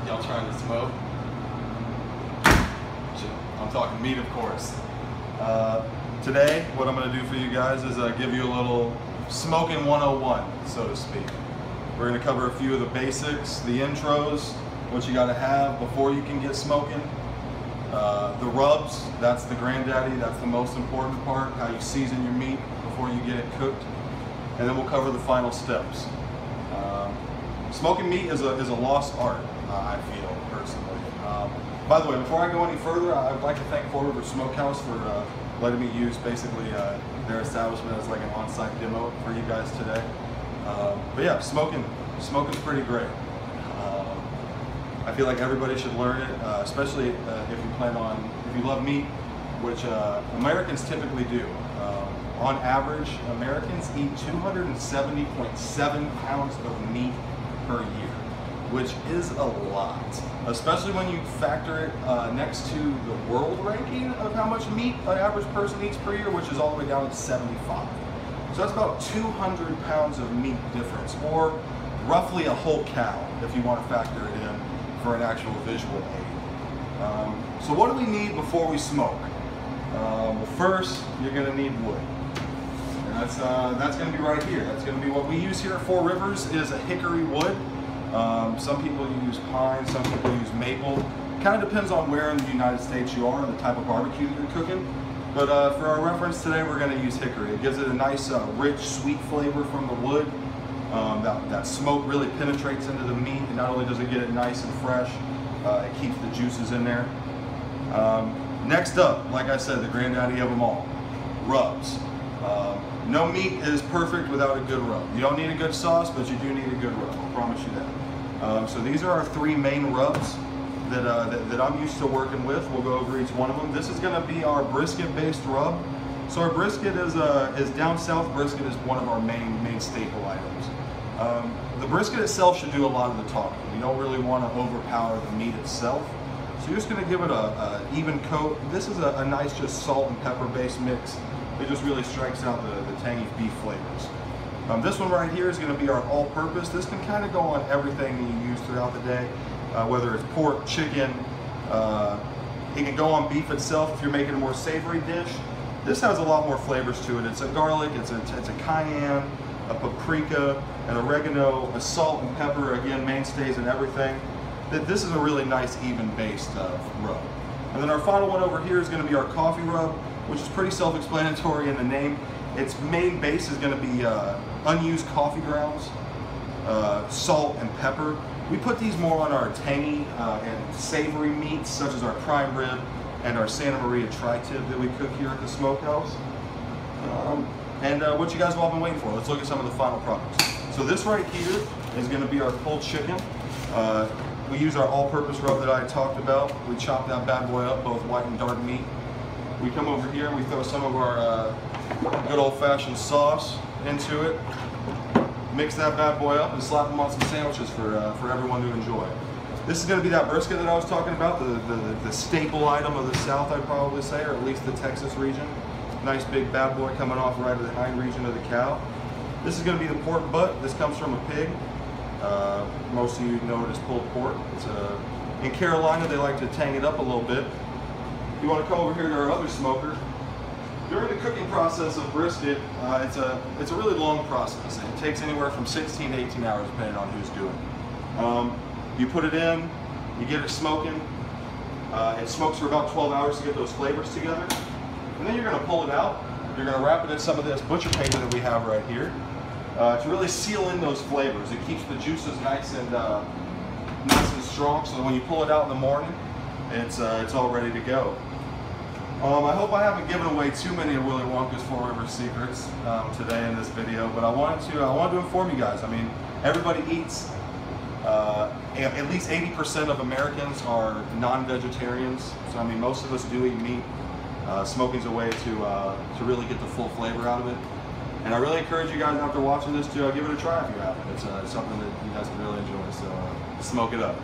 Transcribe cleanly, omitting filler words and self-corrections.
Y'all trying to smoke? I'm talking meat, of course. Today, what I'm going to do for you guys is give you a little smoking 101, so to speak. We're going to cover a few of the basics, the intros, what you got to have before you can get smoking. The rubs, that's the granddaddy, that's the most important part, how you season your meat before you get it cooked. And then we'll cover the final steps. Smoking meat is a lost art, I feel, personally. By the way, before I go any further, I'd like to thank Four Rivers Smokehouse for letting me use basically their establishment as like an on-site demo for you guys today. But yeah, smoking's pretty great. I feel like everybody should learn it, especially if you love meat, which Americans typically do. On average, Americans eat 270.7 pounds of meat per year, which is a lot, especially when you factor it next to the world ranking of how much meat an average person eats per year, which is all the way down to 75. So that's about 200 pounds of meat difference, or roughly a whole cow if you want to factor it in for an actual visual aid. So what do we need before we smoke? Well, first, you're going to need wood. And that's going to be right here. That's going to be what we use here at Four Rivers is a hickory wood. Some people use pine, some people use maple. Kind of depends on where in the United States you are and the type of barbecue you're cooking. But for our reference today, we're going to use hickory. It gives it a nice, rich, sweet flavor from the wood. That smoke really penetrates into the meat, and not only does it get it nice and fresh, it keeps the juices in there. Next up, like I said, the granddaddy of them all, rubs. No meat is perfect without a good rub. You don't need a good sauce, but you do need a good rub, I promise you that. So these are our three main rubs that I'm used to working with. We'll go over each one of them. This is going to be our brisket-based rub. So our brisket is down south. Brisket is one of our main staple items. The brisket itself should do a lot of the talking. You don't really want to overpower the meat itself. So you're just going to give it a even coat. This is a nice just salt and pepper based mix. It just really strikes out the tangy beef flavors. This one right here is going to be our all-purpose. This can kind of go on everything that you use throughout the day, whether it's pork, chicken. It can go on beef itself if you're making a more savory dish. This has a lot more flavors to it. It's a garlic, it's a cayenne, a paprika, an oregano, a salt and pepper, again, mainstays in everything. This is a really nice, even-based rub. And then our final one over here is going to be our coffee rub, which is pretty self-explanatory in the name. Its main base is going to be unused coffee grounds, salt and pepper. We put these more on our tangy and savory meats, such as our prime rib and our Santa Maria tri-tip that we cook here at the smokehouse. And what you guys have all been waiting for. Let's look at some of the final products. So this right here is going to be our pulled chicken. We use our all-purpose rub that I talked about. We chop that bad boy up, both white and dark meat. We come over here and we throw some of our good old-fashioned sauce into it. Mix that bad boy up and slap them on some sandwiches for everyone to enjoy. This is going to be that brisket that I was talking about, the staple item of the South, I'd probably say, or at least the Texas region. Nice big bad boy coming off right of the hind region of the cow. This is going to be the pork butt. This comes from a pig. Most of you know it as pulled pork. In Carolina, they like to tang it up a little bit. You want to come over here to our other smoker. During the cooking process of brisket, it's a really long process. It takes anywhere from 16 to 18 hours depending on who's doing it. You put it in, you get it smoking. It smokes for about 12 hours to get those flavors together. And then you're going to pull it out. You're going to wrap it in some of this butcher paper that we have right here to really seal in those flavors. It keeps the juices nice and strong, so that when you pull it out in the morning, it's all ready to go. I hope I haven't given away too many of Willy Wonka's Four Rivers secrets today in this video, but I wanted to inform you guys. I mean, everybody eats. At least 80% of Americans are non-vegetarians, so I mean, most of us do eat meat. Smoking's a way to really get the full flavor out of it. And I really encourage you guys after watching this to give it a try if you haven't. It's something that you guys can really enjoy, so smoke it up.